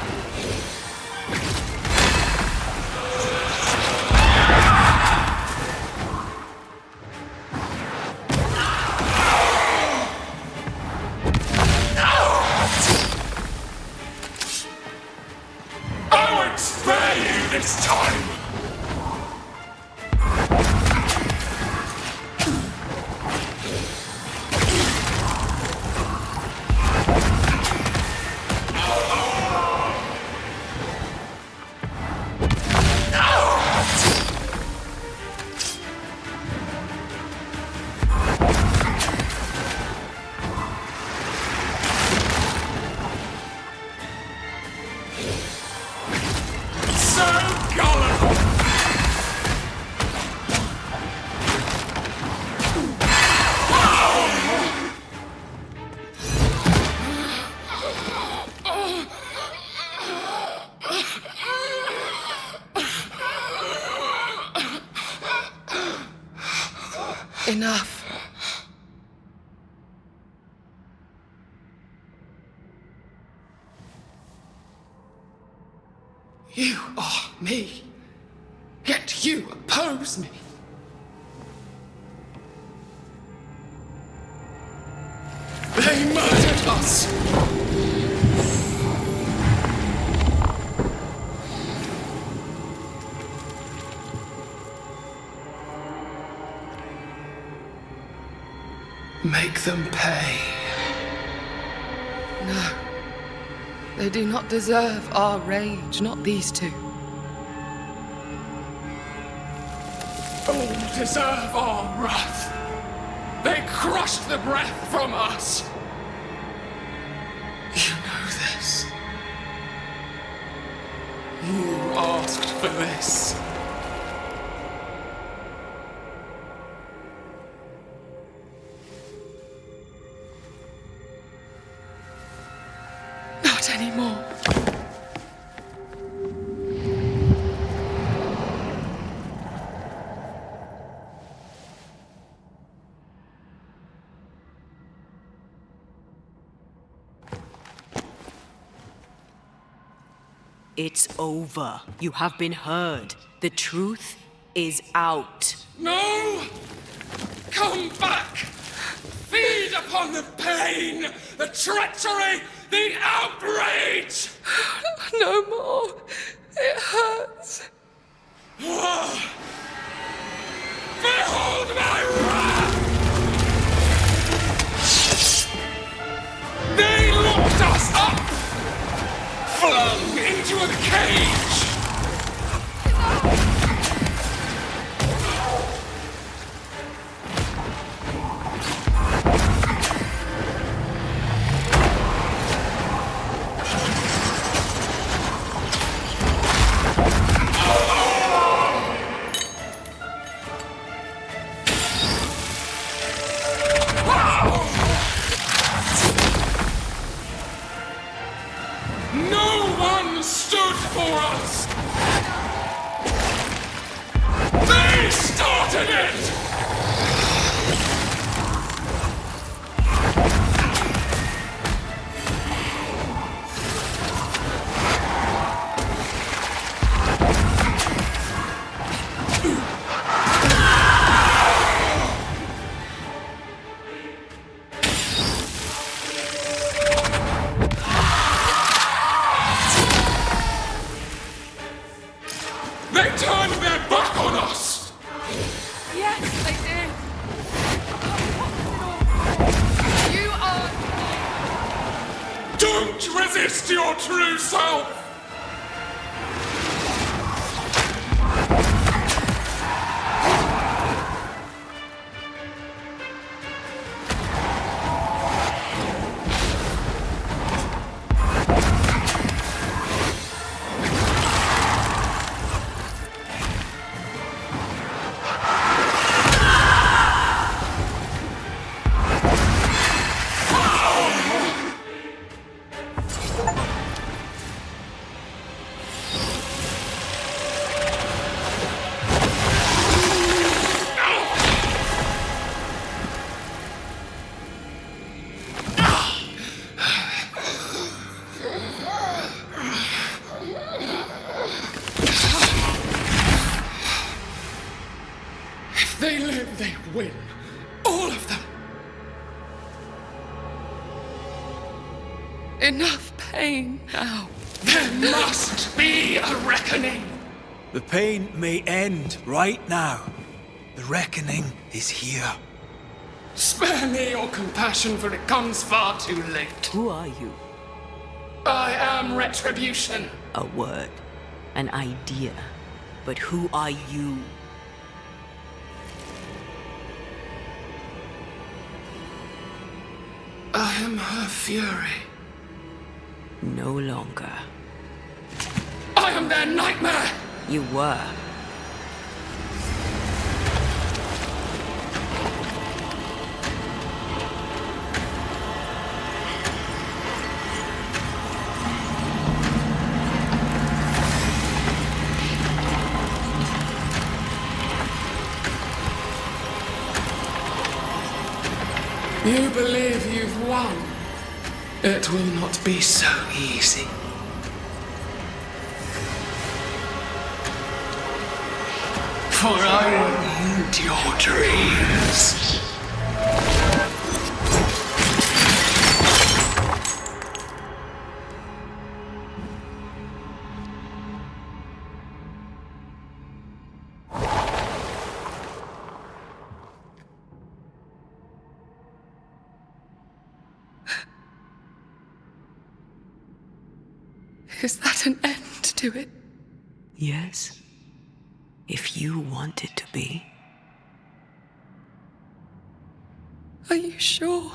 This time! Enough. You are me, yet you oppose me. They murdered us. Make them pay. No. They do not deserve our rage, not these two. All deserve our wrath. They crushed the breath from us. You know this. You asked for this. Not anymore. It's over. You have been heard. The truth is out. No! Come back! Feed upon the pain, the treachery, the outrage! No more. It hurts. Behold my wrath! They locked us up! Flung into a cage! No one stood for us! They started it! They turned their back on us! Yes, they did. You are... Don't resist your true self! If they live, they win. All of them. Enough pain now. There must be a reckoning! The pain may end right now. The reckoning is here. Spare me your compassion, for it comes far too late. Who are you? I am retribution. A word. An idea. But who are you? I am her fury. No longer. I am their nightmare! You were. You believe you've won. It will not be so easy. For I will eat your dreams. Is that an end to it? Yes. If you want it to be. Are you sure?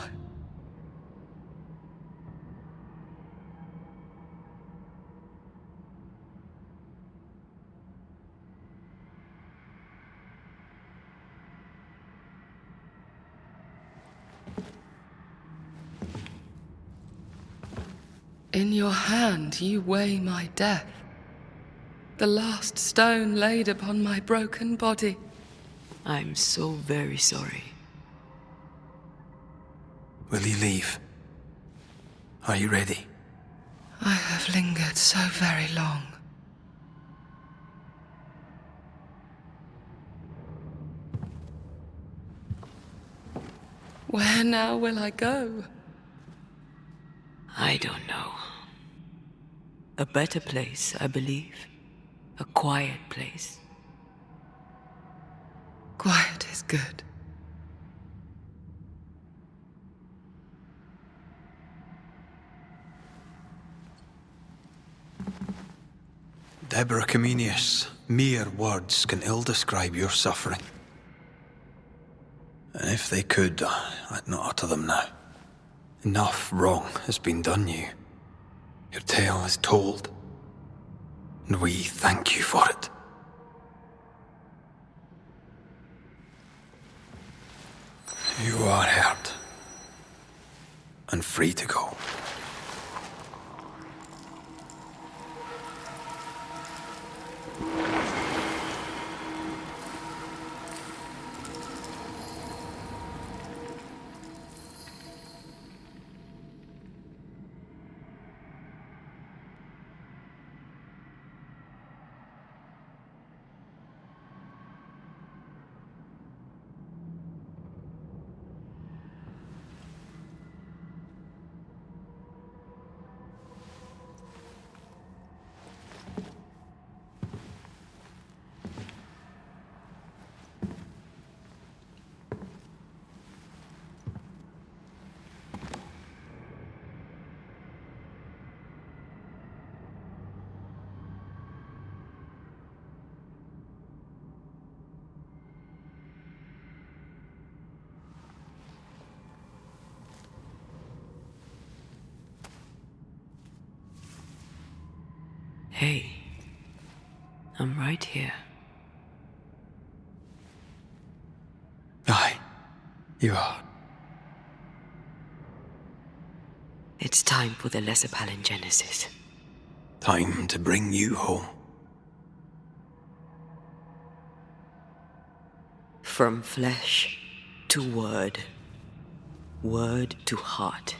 In your hand you weigh my death, the last stone laid upon my broken body. I'm so very sorry. Will you leave? Are you ready? I have lingered so very long. Where now will I go? I don't know. A better place, I believe. A quiet place. Quiet is good. Deborah Comenius, mere words can ill describe your suffering. And if they could, I'd not utter them now. Enough wrong has been done you. Your tale is told, and we thank you for it. You are heard, and free to go. Hey, I'm right here. Aye, you are. It's time for the lesser palingenesis. Time to bring you home. From flesh to word, word to heart.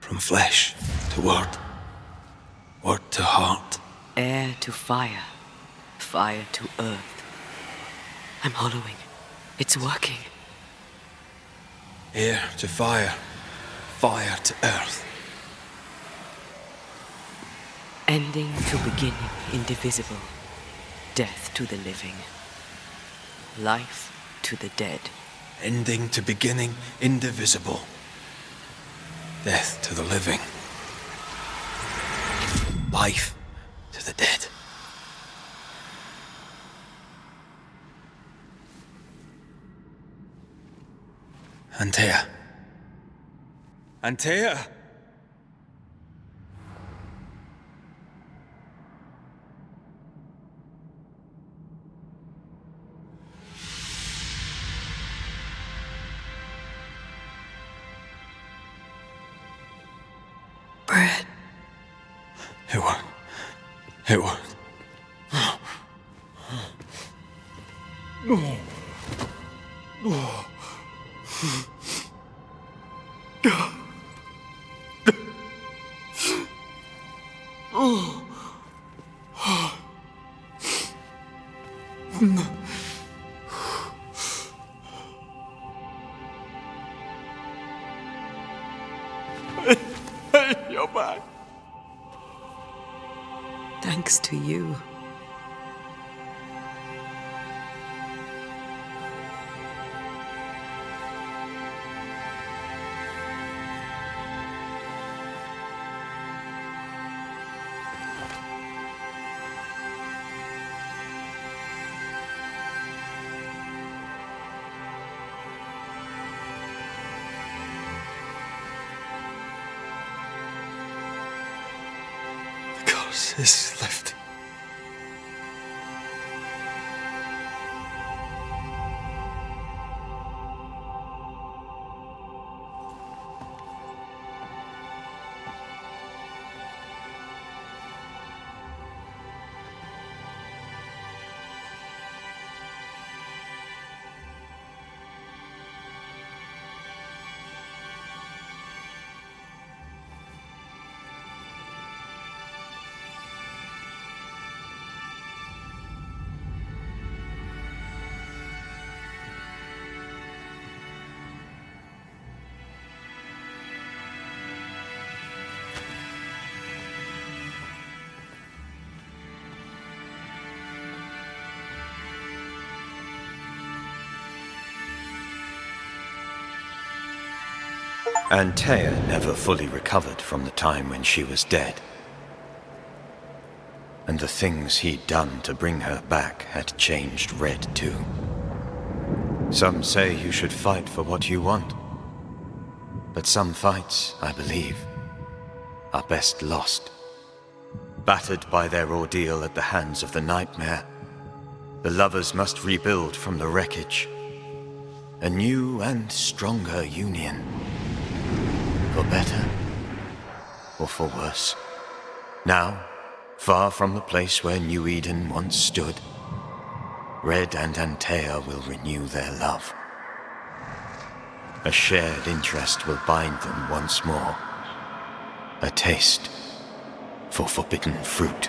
From flesh to word, word to heart. Air to fire, fire to earth. I'm hollowing. It's working. Air to fire, fire to earth. Ending to beginning, indivisible. Death to the living. Life to the dead. Ending to beginning, indivisible. Death to the living. Life to the dead. Antea. Antea! Bread. It was. You're back. Thanks to you. The curse is lifting. Antea never fully recovered from the time when she was dead. And the things he'd done to bring her back had changed Red too. Some say you should fight for what you want. But some fights, I believe, are best lost. Battered by their ordeal at the hands of the nightmare, the lovers must rebuild from the wreckage. A new and stronger union. For better, or for worse. Now, far from the place where New Eden once stood, Red and Antea will renew their love. A shared interest will bind them once more. A taste for forbidden fruit.